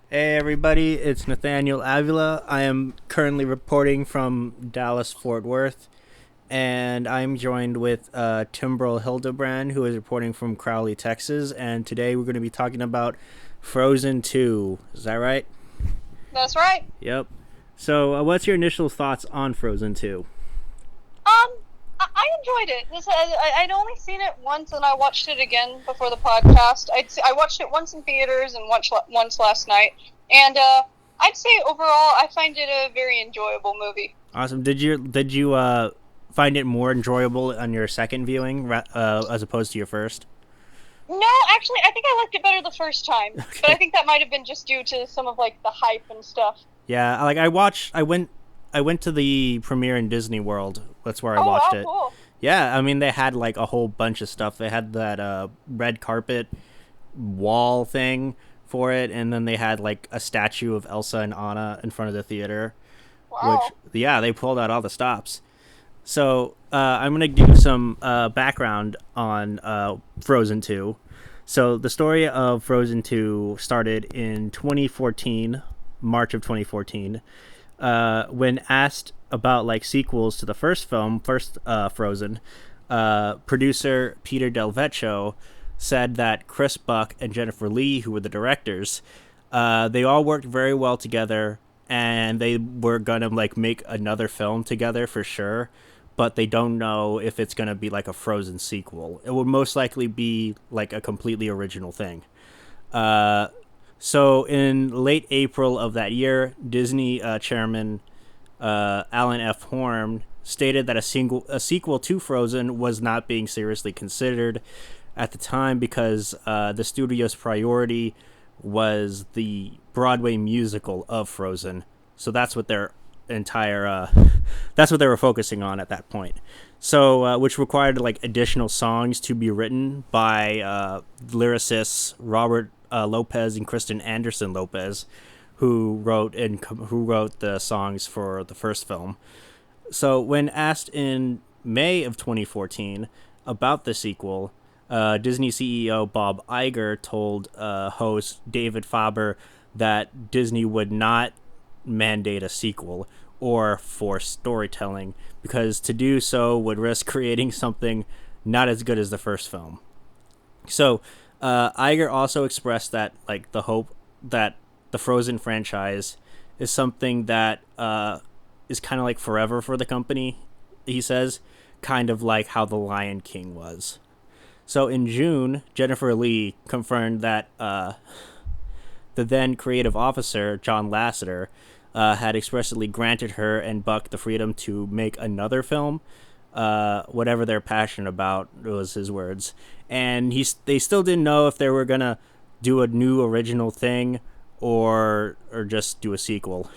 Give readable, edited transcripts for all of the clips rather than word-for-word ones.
Hey everybody, it's Nathaniel Avila. I am currently reporting from Dallas, Fort Worth, and I'm joined with Timbrel Hildebrand, who is reporting from Crowley, Texas. And today we're going to be talking about Frozen 2. Is that right? That's right. Yep. So, what's your initial thoughts on Frozen 2? Um, I enjoyed it. I'd only seen it once, and I watched it again before the podcast. I watched it once in theaters and once last night, and I'd say overall I find it a very enjoyable movie. Awesome. Did you find it more enjoyable on your second viewing as opposed to your first? No, actually, I think I liked it better the first time, but I Okay. think that might have been just due to some of like the hype and stuff. Yeah, I went to the premiere in Disney World. That's where I Oh watched wow, it. cool. Yeah, I mean they had like a whole bunch of stuff. They had that red carpet wall thing for it, and then they had like a statue of Elsa and Anna in front of the theater, which Wow. yeah, they pulled out all the stops. So I'm gonna give some background on Frozen 2. So the story of Frozen 2 started in 2014, March of 2014, when asked about like sequels to the first film, first Frozen, producer Peter Del Vecchio said that Chris Buck and Jennifer Lee, who were the directors, they all worked very well together, and they were gonna like make another film together for sure. But they don't know if it's gonna be like a Frozen sequel. It would most likely be like a completely original thing. Uh, so in late April of that year, Disney chairman Alan F. Horn stated that a sequel to Frozen was not being seriously considered at the time because the studio's priority was the Broadway musical of Frozen. So that's what their entire that's what they were focusing on at that point. So which required like additional songs to be written by lyricists Robert Lopez and Kristen Anderson Lopez, who wrote the songs for the first film. So when asked in May of 2014 about the sequel, Disney CEO Bob Iger told host David Faber that Disney would not mandate a sequel or force storytelling because to do so would risk creating something not as good as the first film. So Iger also expressed that like the hope that the Frozen franchise is something that is kind of like forever for the company. He says, kind of like how the Lion King was. So in June, Jennifer Lee confirmed that the then creative officer John Lasseter had expressly granted her and Buck the freedom to make another film, whatever they're passionate about was his words. And they still didn't know if they were gonna do a new original thing or just do a sequel.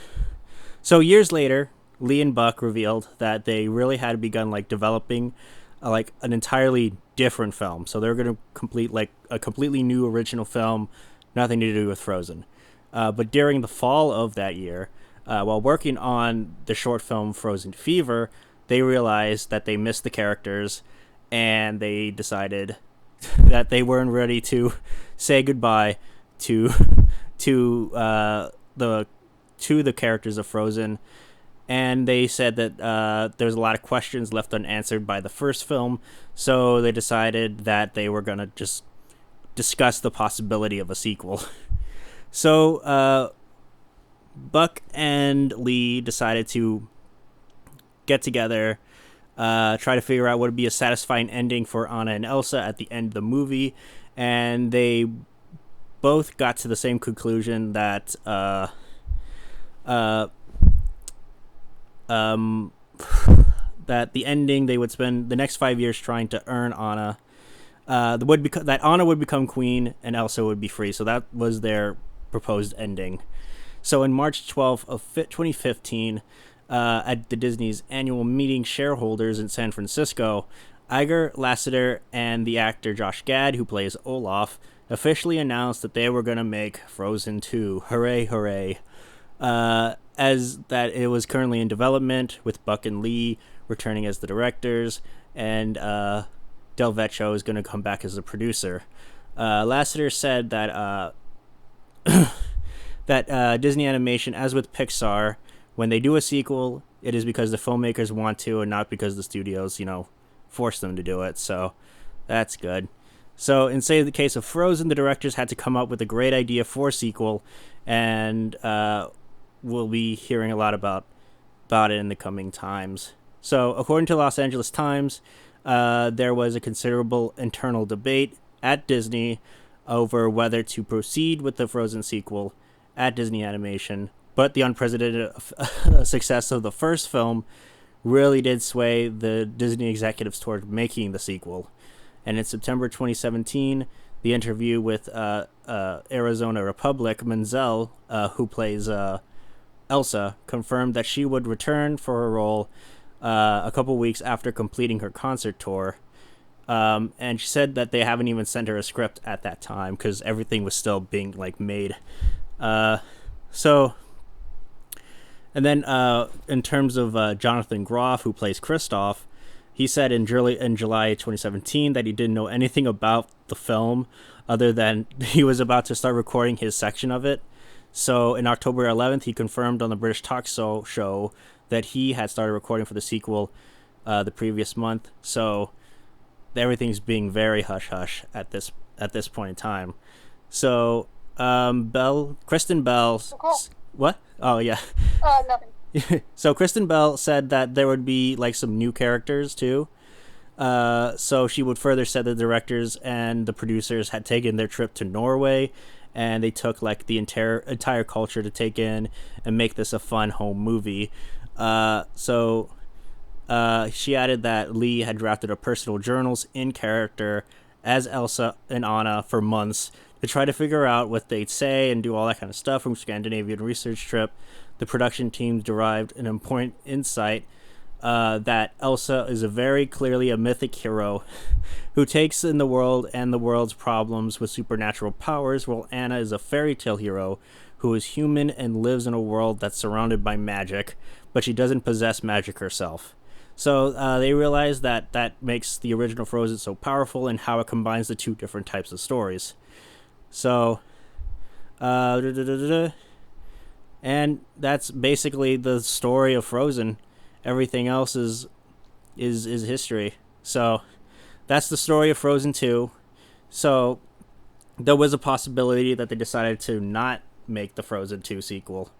So years later, Lee and Buck revealed that they really had begun like developing like an entirely different film. So they're gonna complete like a completely new original film, nothing to do with Frozen. But during the fall of that year, while working on the short film Frozen Fever, they realized that they missed the characters, and they decided that they weren't ready to say goodbye to the the characters of Frozen, and they said that there's a lot of questions left unanswered by the first film, so they decided that they were gonna just discuss the possibility of a sequel. So Buck and Lee decided to get together, try to figure out what would be a satisfying ending for Anna and Elsa at the end of the movie, and they both got to the same conclusion that uh, um, that the ending they would spend the next 5 years trying to earn Anna. That Anna would become queen and Elsa would be free. So that was their proposed ending. So in March 12th of 2015, at the Disney's annual meeting shareholders in San Francisco, Iger, Lasseter, and the actor Josh Gad, who plays Olaf, officially announced that they were going to make Frozen 2. Hooray, hooray. As that it was currently in development, with Buck and Lee returning as the directors, and Del Vecchio is going to come back as the producer. Lasseter said that that Disney Animation, as with Pixar, when they do a sequel, it is because the filmmakers want to and not because the studios, force them to do it. So that's good. So in say the case of Frozen, the directors had to come up with a great idea for a sequel, and we'll be hearing a lot about it in the coming times. So according to Los Angeles Times, there was a considerable internal debate at Disney over whether to proceed with the Frozen sequel at Disney Animation, but the unprecedented success of the first film really did sway the Disney executives toward making the sequel. And in September 2017, the interview with Arizona Republic Menzel, who plays Elsa, confirmed that she would return for her role a couple weeks after completing her concert tour. And she said that they haven't even sent her a script at that time because everything was still being made. And then in terms of Jonathan Groff, who plays Kristoff, he said in July 2017 that he didn't know anything about the film other than he was about to start recording his section of it. So in October 11th, he confirmed on the British talk show that he had started recording for the sequel the previous month. So everything's being very hush-hush at this point in time. So Kristen Bell... What? Oh, yeah. Nothing. So Kristen Bell said that there would be some new characters too. So she would further said the directors and the producers had taken their trip to Norway, and they took the entire culture to take in and make this a fun home movie. So she added that Lee had drafted her personal journals in character as Elsa and Anna for months to try to figure out what they'd say and do all that kind of stuff from Scandinavian research trip. The production team derived an important insight that Elsa is very clearly a mythic hero who takes in the world and the world's problems with supernatural powers, while Anna is a fairy tale hero who is human and lives in a world that's surrounded by magic, but she doesn't possess magic herself. So they realized that makes the original Frozen so powerful and how it combines the two different types of stories. So, and that's basically the story of Frozen. Everything else is history. So that's the story of Frozen 2. So there was a possibility that they decided to not make the Frozen 2 sequel.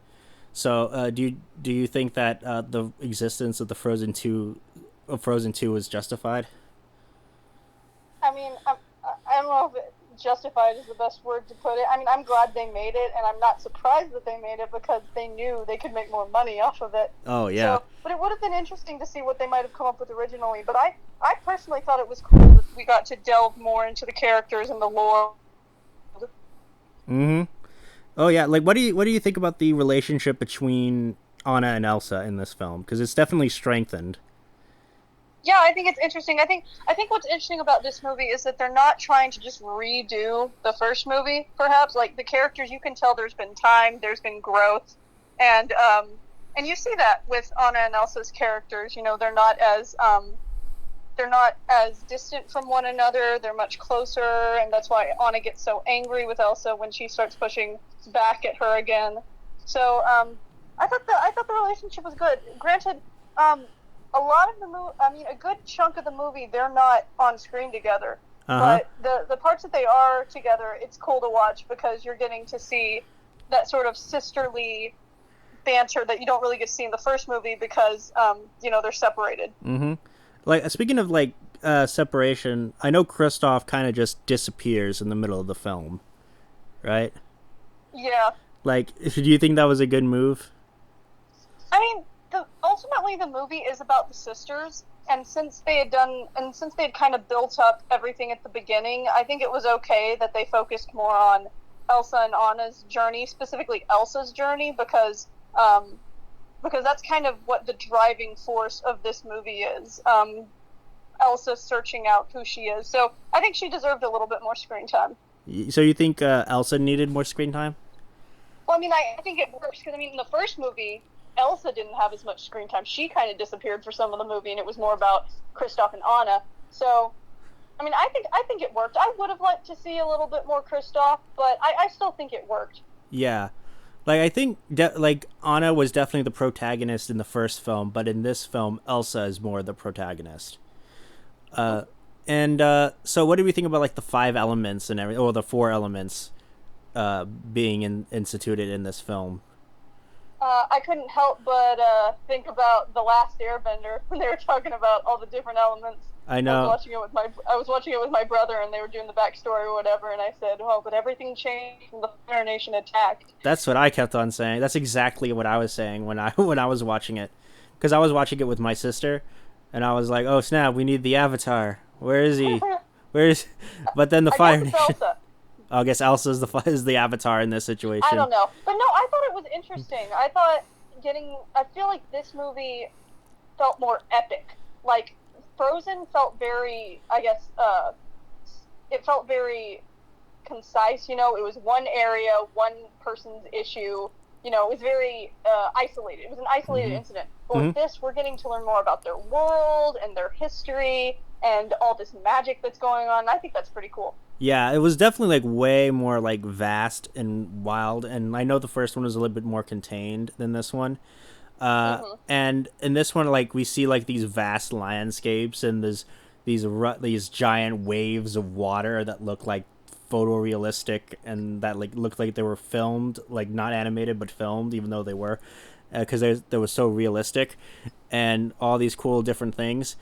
So do you think that the existence of the Frozen 2 was justified? I mean, I don't know if justified is the best word to put it. I mean, I'm glad they made it, and I'm not surprised that they made it because they knew they could make more money off of it. Oh, yeah. So, but it would have been interesting to see what they might have come up with originally. But I personally thought it was cool that we got to delve more into the characters and the lore. Mm-hmm. Oh, yeah. What do you think about the relationship between Anna and Elsa in this film? Because it's definitely strengthened. Yeah, I think it's interesting. I think what's interesting about this movie is that they're not trying to just redo the first movie. Perhaps the characters, you can tell there's been time, there's been growth, and you see that with Anna and Elsa's characters. They're not as distant from one another. They're much closer, and that's why Anna gets so angry with Elsa when she starts pushing back at her again. So I thought the relationship was good. Granted, a lot of the movie, a good chunk of the movie, they're not on screen together. Uh-huh. But the parts that they are together, it's cool to watch because you're getting to see that sort of sisterly banter that you don't really get to see in the first movie because, they're separated. Mm-hmm. Speaking of separation, I know Kristoff kind of just disappears in the middle of the film, right? Yeah. Do you think that was a good move? I mean, ultimately the movie is about the sisters, and since they had kind of built up everything at the beginning, I think it was okay that they focused more on Elsa and Anna's journey, specifically Elsa's journey, because that's kind of what the driving force of this movie is. Elsa searching out who she is. So I think she deserved a little bit more screen time. So you think Elsa needed more screen time? Well, I think it works because, in the first movie, Elsa didn't have as much screen time. She kind of disappeared for some of the movie, and it was more about Kristoff and Anna. So, I think it worked. I would have liked to see a little bit more Kristoff, but I still think it worked. Yeah. Like I think like Anna was definitely the protagonist in the first film, but in this film, Elsa is more the protagonist. Uh, and so, what do we think about like the five elements and everything, or the four elements being instituted in this film? I couldn't help but think about the Last Airbender when they were talking about all the different elements. I know. I was watching it with my brother, and they were doing the backstory or whatever, and I said, "Oh, but everything changed when the Fire Nation attacked." That's what I kept on saying. That's exactly what I was saying when I when I was watching it, because I was watching it with my sister, and I was like, "Oh snap, we need the Avatar. Where is he? Where is?" But then the I Fire guess it's Nation. Elsa. I guess Elsa is the Avatar in this situation. I don't know, but no, I thought it was interesting. I feel like this movie felt more epic. Like Frozen felt very, I guess, it felt very concise. You know, it was one area, one person's issue. You know, it was very isolated. It was an isolated incident. But with this, we're getting to learn more about their world and their history and all this magic that's going on. I think that's pretty cool. Yeah, it was definitely like way more like vast and wild, and I know the first one was a little bit more contained than this one. And in this one, like we see like these vast landscapes and these giant waves of water that look like photorealistic and that like looked like they were filmed, like not animated but filmed, even though they were, because they was so realistic, and all these cool different things.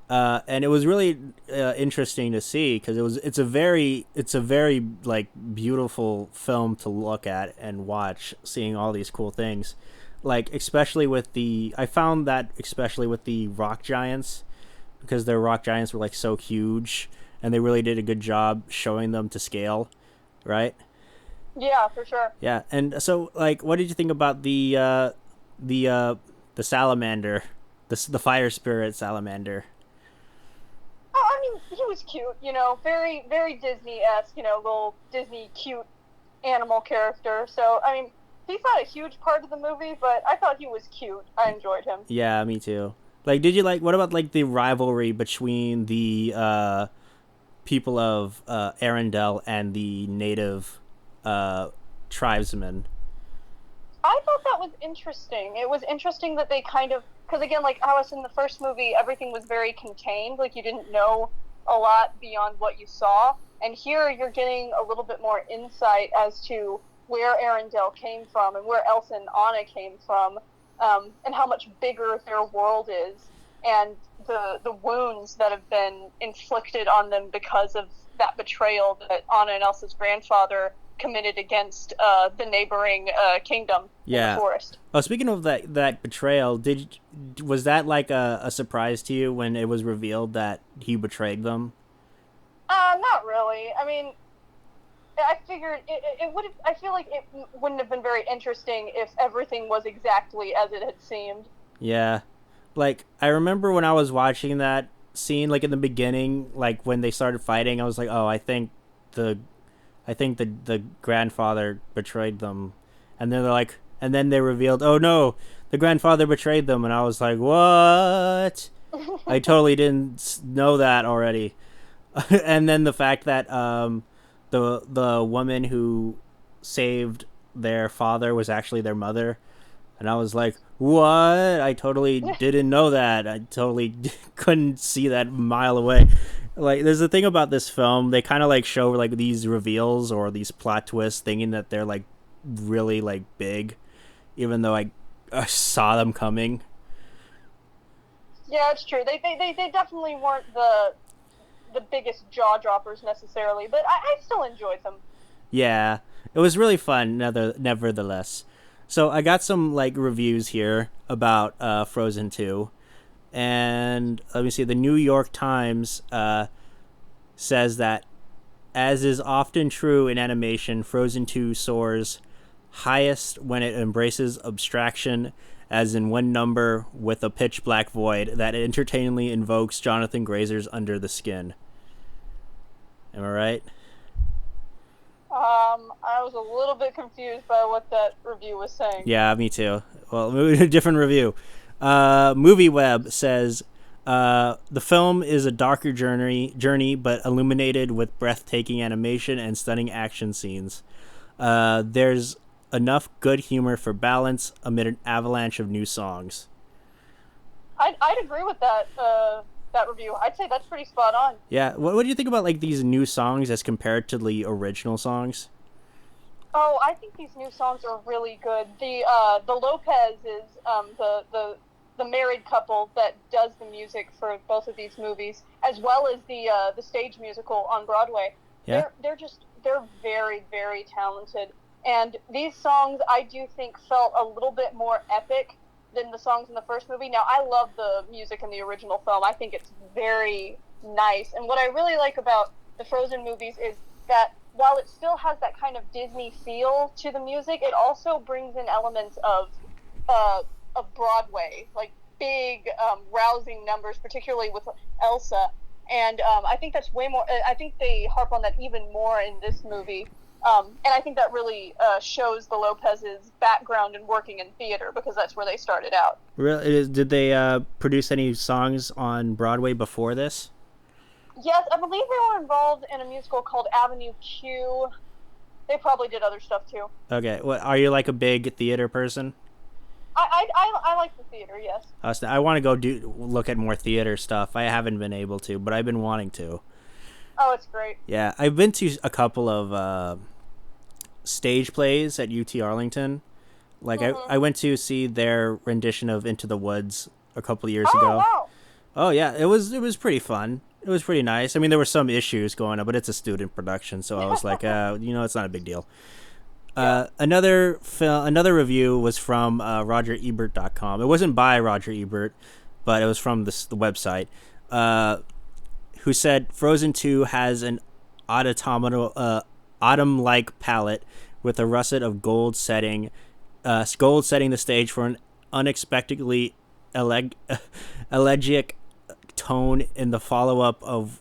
And it was really interesting to see because it's a very like beautiful film to look at and watch, seeing all these cool things, like especially with the I found that especially with the rock giants, because their rock giants were like so huge and they really did a good job showing them to scale, right? Yeah, for sure. Yeah, and so like, what did you think about the salamander, the fire spirit salamander? Oh, I mean, he was cute, you know, very, very Disney-esque, you know, little Disney cute animal character. So, I mean, he's not a huge part of the movie, but I thought he was cute. I enjoyed him. Yeah, me too. Like, did you like? What about like the rivalry between the people of Arendelle and the native tribesmen? I thought that was interesting. It was interesting that they kind of, because again, like I was in the first movie, everything was very contained. Like you didn't know a lot beyond what you saw. And here you're getting a little bit more insight as to where Arendelle came from and where Elsa and Anna came from, and how much bigger their world is, and the wounds that have been inflicted on them because of that betrayal that Anna and Elsa's grandfather committed against the neighboring kingdom in the forest. Oh, speaking of that betrayal, was that like a surprise to you when it was revealed that he betrayed them? Not really. I mean, I figured it would. I feel like it wouldn't have been very interesting if everything was exactly as it had seemed. Yeah, like I remember when I was watching that scene, like in the beginning, like when they started fighting, I was like, oh, I think the grandfather betrayed them, and then and then they revealed, oh no, the grandfather betrayed them, and I was like, what? I totally didn't know that already. And then the fact that the woman who saved their father was actually their mother, and I was like, what? I totally didn't know that. I totally couldn't see that a mile away. Like, there's a thing about this film, they kind of like show like these reveals or these plot twists thinking that they're like really like big, even though I saw them coming. Yeah, it's true. They definitely weren't the biggest jaw droppers necessarily, but I still enjoyed them. Yeah, it was really fun nevertheless. So I got some like reviews here about Frozen 2. And let me see, the New York Times says that, as is often true in animation, Frozen 2 soars highest when it embraces abstraction, as in one number with a pitch black void that entertainingly invokes Jonathan Grazer's Under the Skin. Am I right? I was a little bit confused by what that review was saying. Yeah, me too. Well, a different review. MovieWeb says the film is a darker journey, but illuminated with breathtaking animation and stunning action scenes. There's enough good humor for balance amid an avalanche of new songs. I'd agree with that review. I'd say that's pretty spot on. Yeah, what do you think about like these new songs as compared to the original songs? Oh, I think these new songs are really good. The Lopez is the married couple that does the music for both of these movies, as well as the stage musical on Broadway. Yeah. They're very, very talented, and these songs I do think felt a little bit more epic than the songs in the first movie. Now, I love the music in the original film. I think it's very nice, and what I really like about the Frozen movies is that while it still has that kind of Disney feel to the music, it also brings in elements of Broadway, like big, rousing numbers, particularly with Elsa. And I think that's way more. I think they harp on that even more in this movie. And I think that really shows the Lopez's background in working in theater, because that's where they started out. Really? Did they produce any songs on Broadway before this? Yes, I believe they were involved in a musical called Avenue Q. They probably did other stuff too. Okay. Well, are you like a big theater person? I like the theater, yes. I want to go look at more theater stuff. I haven't been able to, but I've been wanting to. Oh, it's great. Yeah, I've been to a couple of stage plays at UT Arlington. Like I went to see their rendition of Into the Woods a couple of years ago. Wow. Oh yeah, it was pretty fun. It was pretty nice. I mean, there were some issues going on, but it's a student production, so I was like, it's not a big deal. Another review was from RogerEbert.com. It wasn't by Roger Ebert, but it was from the website, who said Frozen 2 has an autumn-like palette with a russet of gold setting the stage for an unexpectedly elegiac tone in the follow-up of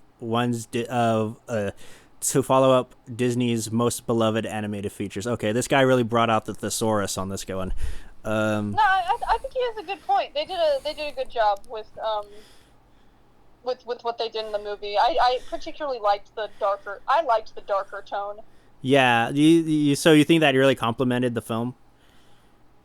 to follow up Disney's most beloved animated features. Okay, this guy really brought out the thesaurus on this one. No, I think he has a good point. They did a good job with what they did in the movie. I particularly liked the darker. I liked the darker tone. Yeah, so you think that really complemented the film?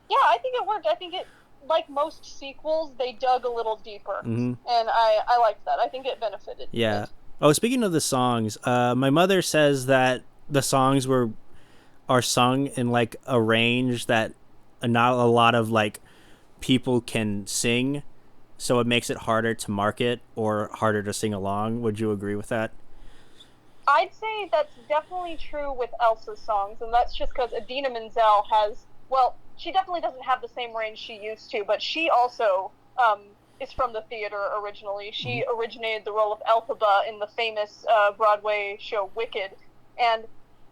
Yeah, I think it worked. I think it, like most sequels, they dug a little deeper, and I liked that. I think it benefited. Yeah. Oh, speaking of the songs, my mother says that the songs are sung in like a range that not a lot of like people can sing, so it makes it harder to market or harder to sing along. Would you agree with that? I'd say that's definitely true with Elsa's songs, and that's just because Idina Menzel she definitely doesn't have the same range she used to, but she also is from the theater originally. She originated the role of Elphaba in the famous Broadway show Wicked, and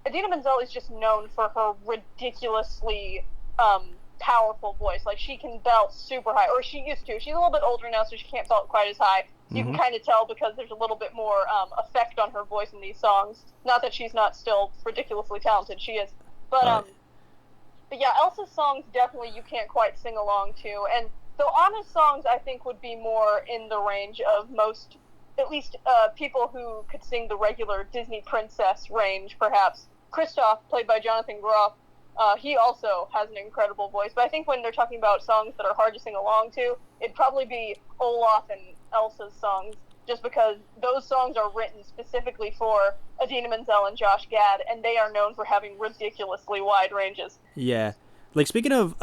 Idina Menzel is just known for her ridiculously powerful voice. Like, she can belt super high, or she used to. She's a little bit older now, so she can't belt quite as high. You can kind of tell because there's a little bit more effect on her voice in these songs. Not that she's not still ridiculously talented. She is. But yeah, Elsa's songs definitely you can't quite sing along to. And so Anna's songs, I think, would be more in the range of most, at least people who could sing the regular Disney princess range, perhaps. Kristoff, played by Jonathan Groff, he also has an incredible voice. But I think when they're talking about songs that are hard to sing along to, it'd probably be Olaf and Elsa's songs, just because those songs are written specifically for Idina Menzel and Josh Gad, and they are known for having ridiculously wide ranges. Yeah. Like, speaking of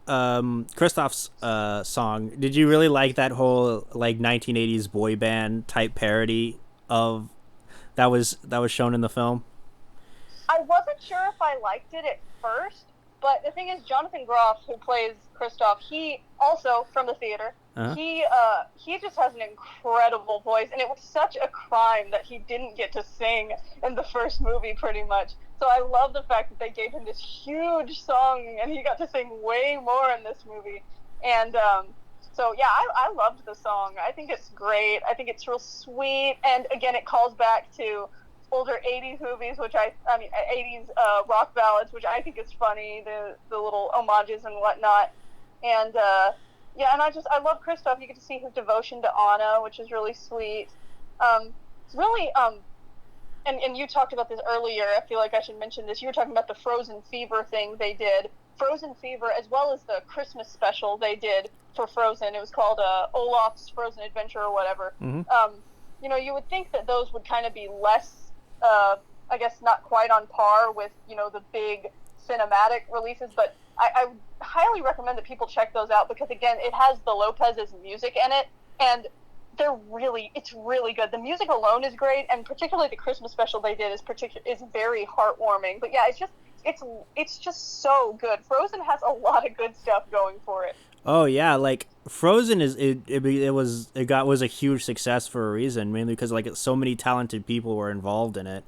Kristoff's song, did you really like that whole like 1980s boy band type parody of that was shown in the film? I wasn't sure if I liked it at first, but the thing is, Jonathan Groff, who plays Kristoff, he also from the theater. He just has an incredible voice, and it was such a crime that he didn't get to sing in the first movie, pretty much. So I love the fact that they gave him this huge song, and he got to sing way more in this movie. And so yeah, I loved the song. I think it's great. I think it's real sweet, and again, it calls back to older 80s movies, which I mean 80s rock ballads, which I think is funny, the little homages and whatnot. And yeah, and I love Kristoff. You get to see his devotion to Anna, which is really sweet. It's really and you talked about this earlier. I feel like I should mention this. You were talking about the Frozen Fever thing they did. Frozen Fever, as well as the Christmas special they did for Frozen. It was called Olaf's Frozen Adventure or whatever. Mm-hmm. You would think that those would kind of be less, I guess, not quite on par with, the big cinematic releases, but I would highly recommend that people check those out because, again, it has the Lopez's music in it, and it's really good. The music alone is great, and particularly the Christmas special they did is very heartwarming. But yeah, it's just so good. Frozen has a lot of good stuff going for it. Oh yeah, like Frozen was a huge success for a reason, mainly because like so many talented people were involved in it,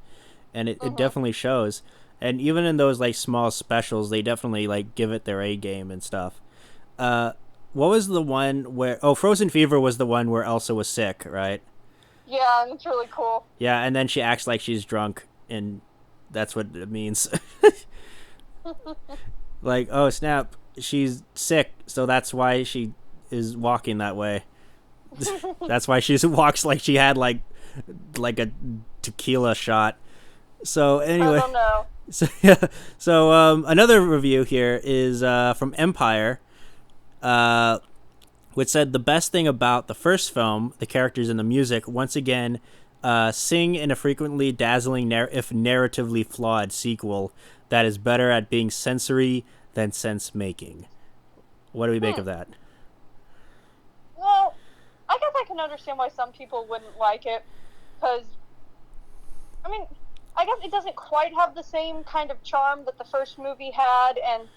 and it definitely shows. And even in those like small specials, they definitely like give it their A game and stuff. What was the one where? Oh, Frozen Fever was the one where Elsa was sick, right? Yeah, and it's really cool. Yeah, and then she acts like she's drunk, and that's what it means. Like, oh snap, she's sick, so that's why she is walking that way. That's why she walks like she had like a tequila shot. So anyway, I don't know. So yeah, so another review here is from Empire, which said the best thing about the first film, the characters and the music, once again, sing in a frequently dazzling, if narratively flawed sequel that is better at being sensory than sense making. What do we make of that? Well, I guess I can understand why some people wouldn't like it, because, I mean, I guess it doesn't quite have the same kind of charm that the first movie had, and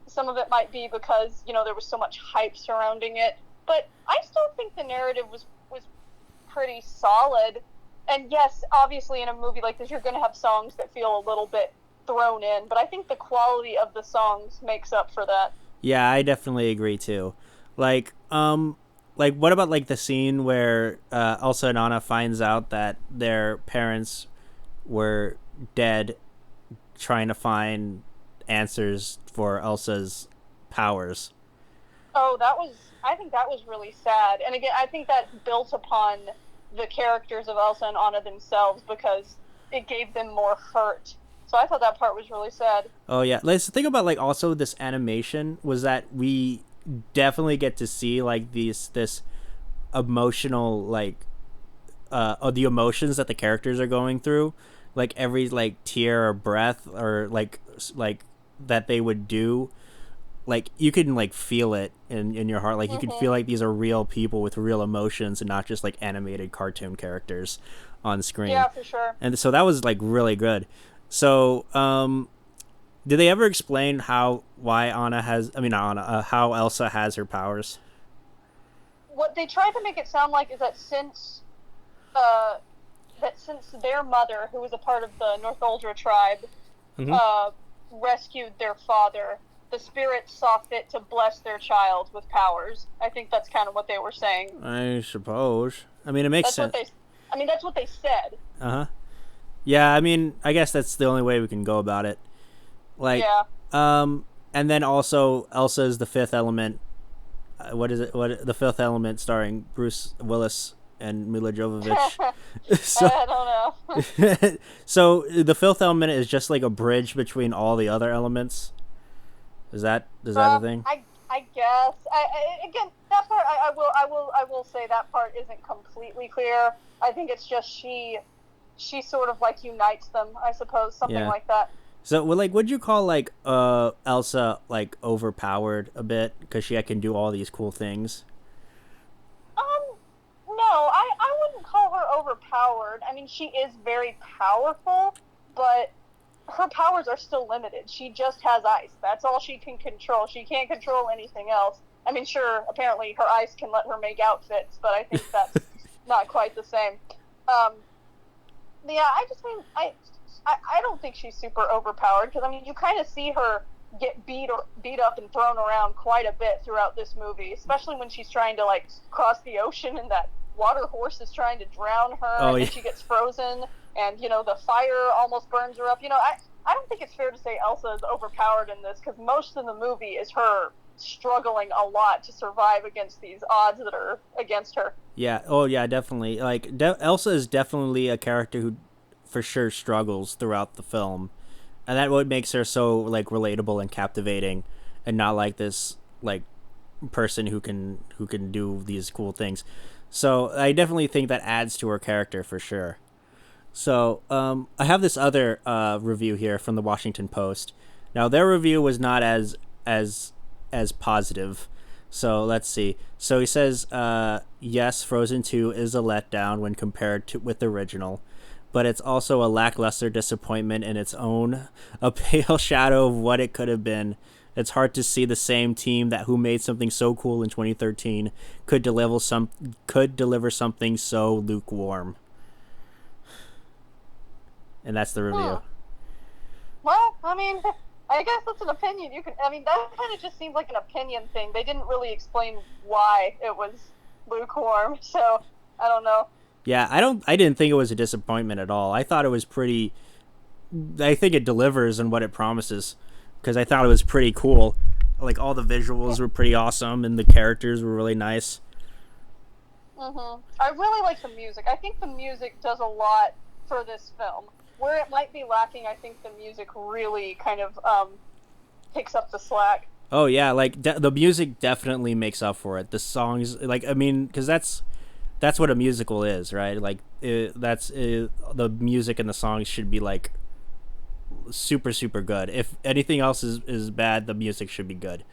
some of it might be because, there was so much hype surrounding it, but I still think the narrative was pretty solid. And yes, obviously in a movie like this, you're going to have songs that feel a little bit thrown in, but I think the quality of the songs makes up for that. Yeah, I definitely agree too. Like what about like the scene where Elsa and Anna finds out that their parents were dead, trying to find answers for Elsa's powers? Oh, I think that was really sad. And again, I think that built upon the characters of Elsa and Anna themselves because it gave them more hurt. So I thought that part was really sad. Oh yeah, let's think about like also this animation was that we definitely get to see like this emotional like the emotions that the characters are going through, like every like tear or breath or like that they would do, like you can like feel it in your heart, like you can feel like these are real people with real emotions and not just like animated cartoon characters on screen. Yeah, for sure. And so that was like really good. So did they ever explain how Elsa has her powers? What they tried to make it sound like is that since their mother, who was a part of the Northuldra tribe, rescued their father, the spirits saw fit to bless their child with powers. I think that's kind of what they were saying. I suppose. I mean, it makes sense. That's what they said. Uh-huh. Yeah, I mean, I guess that's the only way we can go about it. Like, yeah. And then also Elsa is the fifth element. What is it? The Fifth Element, starring Bruce Willis and Mila Jovovich. I don't know. So the Fifth Element is just like a bridge between all the other elements. Is that the thing? I guess. Again, that part I will say that part isn't completely clear. I think it's just she sort of like unites them, I suppose, something like that. So, would you call like Elsa like overpowered a bit because she can do all these cool things? No, I wouldn't call her overpowered. I mean, she is very powerful, but her powers are still limited. She just has ice. That's all she can control. She can't control anything else. I mean, sure, apparently her ice can let her make outfits, but I think that's not quite the same. Yeah, I just mean, I don't think she's super overpowered, because, I mean, you kind of see her get beat up and thrown around quite a bit throughout this movie, especially when she's trying to, like, cross the ocean and that water horse is trying to drown her, and she gets frozen, and, the fire almost burns her up. I don't think it's fair to say Elsa is overpowered in this, because most of the movie is her struggling a lot to survive against these odds that are against her. Yeah. Oh, yeah, definitely. Like, Elsa is definitely a character who for sure struggles throughout the film, and that what makes her so like relatable and captivating, and not like this like person who can do these cool things. So I definitely think that adds to her character for sure. So I have this other review here from the Washington Post. Now their review was not as as positive. So let's see. So he says, yes, Frozen 2 is a letdown when compared to with the original, but it's also a lackluster disappointment in its own, a pale shadow of what it could have been. It's hard to see the same team that who made something so cool in 2013 could deliver something so lukewarm. And that's the review. Well, I mean, I guess that's an opinion. I mean, that kind of just seems like an opinion thing. They didn't really explain why it was lukewarm, so I don't know. Yeah, I didn't think it was a disappointment at all. I thought it was pretty. I think it delivers on what it promises, because I thought it was pretty cool. Like all the visuals were pretty awesome, and the characters were really nice. I really like the music. I think the music does a lot for this film. Where it might be lacking, I think the music really kind of picks up the slack. Oh yeah, like the music definitely makes up for it. The songs, like I mean, because that's what a musical is, right? Like the music and the songs should be like super super good. If anything else is bad, the music should be good.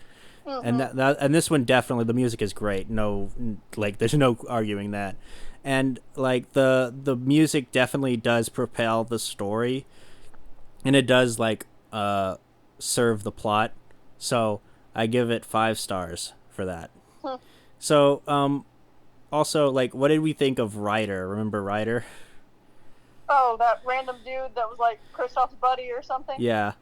And and this one definitely, the music is great. No, like there's no arguing that. And like the music definitely does propel the story, and it does like serve the plot. So I give it 5 stars for that. So also, like, what did we think of Ryder? Remember Ryder? Oh, that random dude that was like Kristoff's buddy or something? Yeah.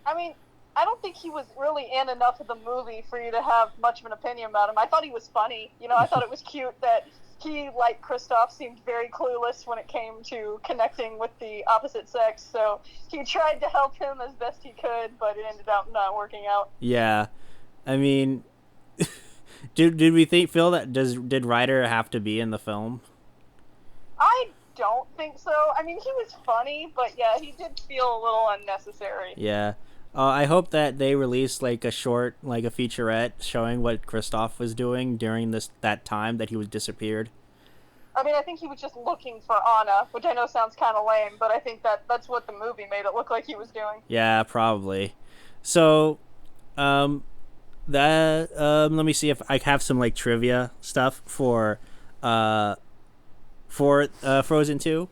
I mean, I don't think he was really in enough of the movie for you to have much of an opinion about him. I thought he was funny. I thought it was cute that he, like Kristoff, seemed very clueless when it came to connecting with the opposite sex. So he tried to help him as best he could, but it ended up not working out. Yeah. I mean, did we feel that did Ryder have to be in the film? I don't think so. I mean, he was funny, but yeah, he did feel a little unnecessary. Yeah. I hope that they release like a short, like a featurette showing what Kristoff was doing during that time that he was disappeared. I mean, I think he was just looking for Anna, which I know sounds kind of lame, but I think that's what the movie made it look like he was doing. Yeah, probably. So, let me see if I have some like trivia stuff for Frozen 2.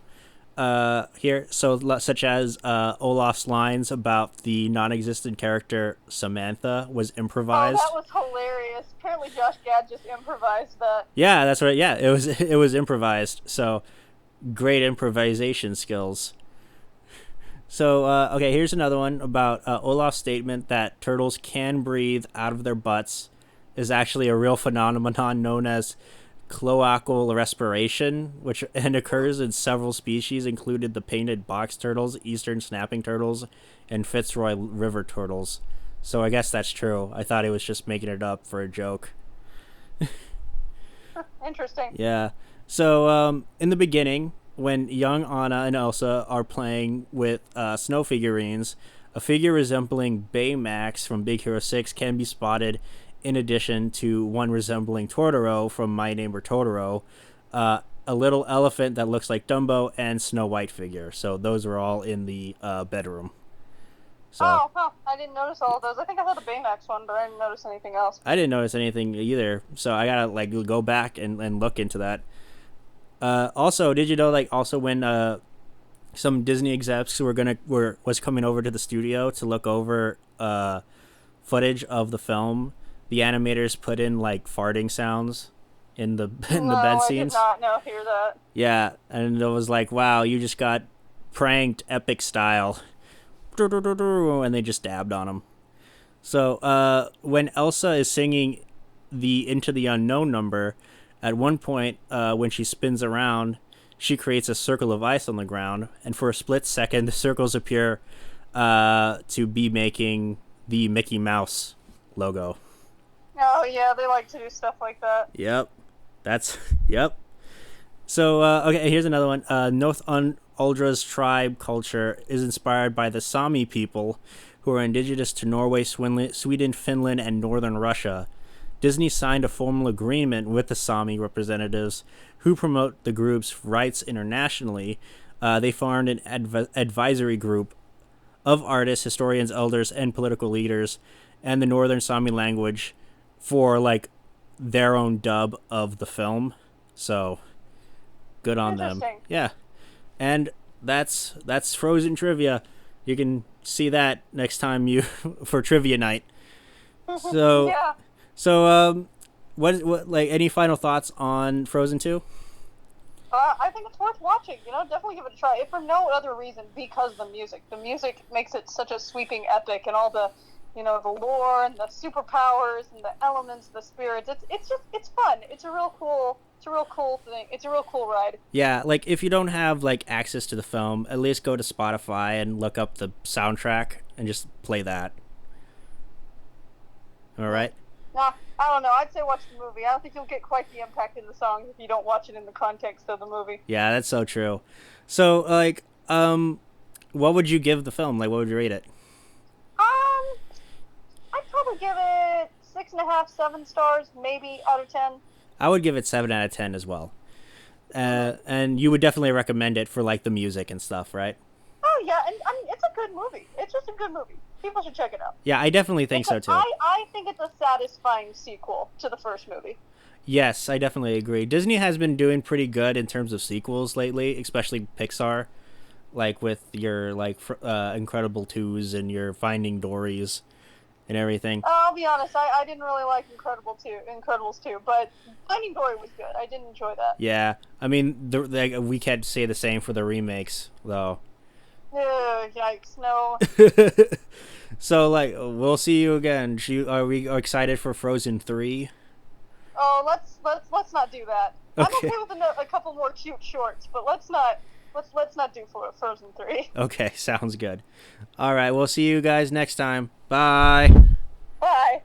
Here, so such as Olaf's lines about the non-existent character Samantha was improvised. Oh, that was hilarious. Apparently Josh Gad just improvised that. Yeah, that's right. Yeah, it was improvised. So great improvisation skills. So okay, here's another one about Olaf's statement that turtles can breathe out of their butts is actually a real phenomenon known as cloacal respiration, which occurs in several species, included the painted box turtles, eastern snapping turtles, and Fitzroy river turtles. So I guess that's true. I thought he was just making it up for a joke. Interesting. Yeah. So in the beginning, when young Anna and Elsa are playing with snow figurines, a figure resembling Baymax from Big Hero 6 can be spotted, in addition to one resembling Totoro from My Neighbor Totoro, a little elephant that looks like Dumbo, and Snow White figure. So those are all in the bedroom. So, I didn't notice all of those. I think I saw the Baymax one, but I didn't notice anything else. I didn't notice anything either, so I gotta like go back and look into that. Also, did you know like also when some Disney execs was coming over to the studio to look over footage of the film, the animators put in like farting sounds in the bed scenes. I did not hear that. Yeah, and it was like, wow, you just got pranked epic style. And they just dabbed on him. So when Elsa is singing the Into the Unknown number, at one point when she spins around, she creates a circle of ice on the ground, and for a split second the circles appear to be making the Mickey Mouse logo. Oh yeah, they like to do stuff like that. Yep. Yep. So, okay, here's another one. Uldra's tribe culture is inspired by the Sami people, who are indigenous to Norway, Sweden, Finland, and northern Russia. Disney signed a formal agreement with the Sami representatives who promote the group's rights internationally. They formed an advisory group of artists, historians, elders, and political leaders, and the Northern Sami language for like their own dub of the film. So good on them. Yeah. And that's Frozen trivia. You can see that next time you for trivia night. So Yeah. so what like any final thoughts on Frozen 2? I think it's worth watching. Definitely give it a try. If for no other reason, because the music. The music makes it such a sweeping epic, and all the, the lore and the superpowers and the elements, the spirits. It's fun. It's a real cool thing. It's a real cool ride. Yeah, like if you don't have like access to the film, at least go to Spotify and look up the soundtrack and just play that. All right. Nah, I don't know. I'd say watch the movie. I don't think you'll get quite the impact in the songs if you don't watch it in the context of the movie. Yeah, that's so true. So, like, what would you give the film? Like, what would you rate it? I'd probably give it 6.5, 7 stars, maybe out of 10. I would give it 7 out of 10 as well. And you would definitely recommend it for like the music and stuff, right? Oh yeah, and I mean it's a good movie. It's just a good movie. People should check it out. Yeah, I definitely think so too. I think it's a satisfying sequel to the first movie. Yes, I definitely agree. Disney has been doing pretty good in terms of sequels lately, especially Pixar, like with your like Incredible 2s and your Finding Dory's and everything. I'll be honest, I didn't really like Incredibles 2, but Finding Dory was good. I did enjoy that. Yeah, I mean, we can't say the same for the remakes, though. Yikes, no. So, like, we'll see you again. Are we excited for Frozen 3? Oh, let's not do that. Okay. I'm okay with a couple more cute shorts, but let's not do Frozen 3. Okay, sounds good. All right, we'll see you guys next time. Bye. Bye.